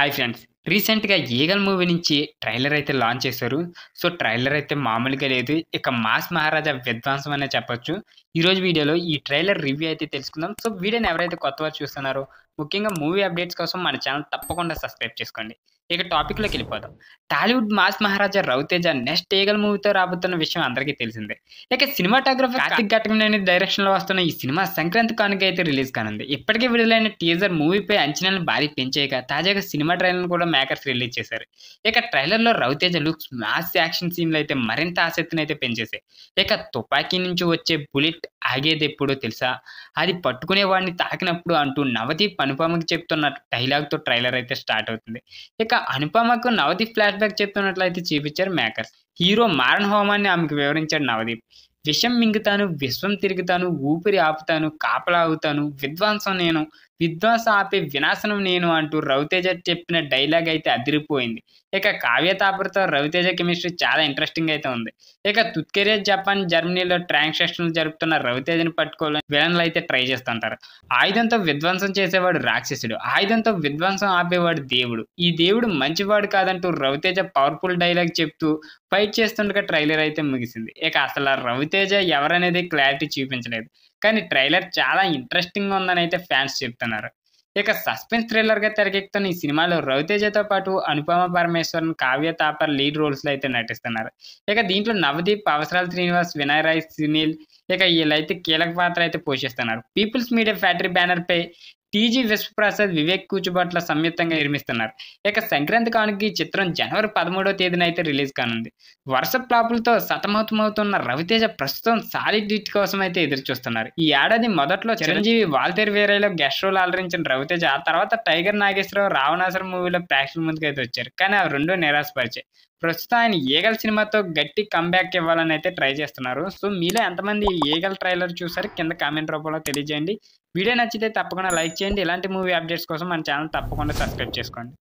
Hi friends. రీసెంట్‌గా 'eagle' movie నుంచి trailer అయితే లాంచ్ చేశారు. సో, ట్రైలర్ అయితే మామూలుగా లేదు. ఇక మాస్ మహారాజా విధ్వంసం అనే చెప్పొచ్చు. ఈరోజు వీడియోలో ఈ ట్రైలర్ రివ్యూ అయితే తెలుసుకుందాం. సో, వీడియోని ఎవరైతే కొత్తవారు చూస్తున్నారో, ముఖ్యంగా మూవీ అప్డేట్స్ కోసం మన ఛానల్ తప్పకుండా సబ్స్క్రైబ్ చేసుకోండి. ఇక టాపిక్‌లోకెళ్ళిపోదాం. టాలీవుడ్ మాస్ మహారాజా 'రవితేజ' నెక్స్ట్ 'ఈగల్' మూవీతో రాబోతున్న విషయం అందరికీ తెలిసిందే. ఇక సినిమాటోగ్రఫర్ కార్తిక్ ఘట్టమనేని డైరెక్షన్‌లో వస్తున్న ఈ సినిమా సంక్రాంతి కానుక అయితే రిలీజ్ కానుంది. ఇప్పటికే విడుదలైన టీజర్ మూవీపై అంచనాలను భారీ పెంచాక తాజాగా సినిమా ట్రైలర్‌ను కూడా మేకర్స్ రిలీజ్ చేశారు. ఇక ట్రైలర్‌లో 'రవితేజ' లుక్స్, మాస్ యాక్షన్ సీన్‌లు అయితే మరింత ఆసక్తినైతే పెంచేశాయి. ఇక తుపాకీ నుంచి వచ్చే బుల్లెట్ ఆగేదెప్పుడో తెలుసా? అది పట్టుకునే వాడిని తాకినప్పుడు అంటూ నవదీప్ అనుపమకి చెప్తున్న డైలాగ్‌తో ట్రైలర్ అయితే స్టార్ట్ అవుతుంది. ఇక అనుపమకు నవదీప్ ఫ్లాష్ బ్యాక్ చెప్తున్నట్లయితే చూపించారు మేకర్స్. హీరో మారణ హోమాన్ని ఆమెకు వివరించాడు నవదీప్. విషం మింగుతాను, విశ్వం తిరుగుతాను, ఊపిరి ఆపుతాను, కాపలా ఆగుతాను, విధ్వంసం నేను, విధ్వంసం ఆపే వినాశనం నేను అంటూ రవితేజ చెప్పిన డైలాగ్ అయితే అదిరిపోయింది. ఇక కావ్య తాపర్‌తో రవితేజ కెమిస్ట్రీ చాలా ఇంట్రెస్టింగ్ అయితే ఉంది. ఇక తుర్కెరియా, జపాన్, జర్మనీలో ట్రాన్సాక్షన్‌లు జరుపుతున్న రవితేజని పట్టుకోవాలని విలన్లు అయితే ట్రై చేస్తుంటారు. ఆయుధంతో విధ్వంసం చేసేవాడు రాక్షసుడు, ఆయుధంతో విధ్వంసం ఆపేవాడు దేవుడు. ఈ దేవుడు మంచివాడు కాదంటూ రవితేజ పవర్‌ఫుల్ డైలాగ్ చెప్తూ ఫైట్ చేస్తుండగా ట్రైలర్ అయితే ముగిసింది. ఇక అసల రవితేజ ఎవరనేది క్లారిటీ చూపించలేదు. కానీ ట్రైలర్ చాలా ఇంట్రెస్టింగ్‌గా ఉందని అయితే ఫ్యాన్స్ చెప్తున్నారు. ఇక సస్పెన్స్ థ్రిల్లర్‌గా తెరకెక్కుతున్న ఈ సినిమాలో రవితేజతో పాటు అనుపమ పరమేశ్వరన్, కావ్య తాపర్ లీడ్ రోల్స్‌లో అయితే నటిస్తున్నారు. ఇక దీంట్లో నవదీప్, అవసరాల శ్రీనివాస్, వినయ్ రాయ్, సునీల్ ఇక వీళ్ళైతే కీలక పాత్ర అయితే పోషిస్తున్నారు. పీపుల్స్ మీడియా ఫ్యాక్టరీ బ్యానర్‌పై టీజీ విశ్వప్రసాద్, వివేక్ కూచుబాట్ల సంయుక్తంగా నిర్మిస్తున్నారు. ఇక సంక్రాంతి కానుక ఈ చిత్రం జనవరి 13వ తేదీన అయితే రిలీజ్ కానుంది. వరుస ఫ్లాపులతో సతమతమవుతున్న రవితేజ ప్రస్తుతం సాలిడ్ హిట్ కోసం అయితే ఎదురుచూస్తున్నారు. ఈ ఏడాది మొదట్లో చిరంజీవి వాల్తేరు వీరయ్యలో గెస్ట్ రోల్ అలరించిన రవితేజ ఆ తర్వాత టైగర్ నాగేశ్వరరావు, రావణాసురం మూవీలో ప్రేక్షకుల ముందుకైతే వచ్చారు. కానీ అవి రెండూ నిరాశపరిచాయి. ప్రస్తుతం ఆయన 'ఈగల్' సినిమాతో గట్టి కమ్‌బ్యాక్ ఇవ్వాలని అయితే ట్రై చేస్తున్నారు. సో, మీలో ఎంతమంది 'ఈగల్' ట్రైలర్ చూసారో కింద కామెంట్ రూపంలో తెలియజేయండి. వీడియో నచ్చితే తప్పకుండా లైక్ చేయండి. ఇలాంటి మూవీ అప్డేట్స్ కోసం మన ఛానల్ తప్పకుండా సబ్స్క్రైబ్ చేసుకోండి.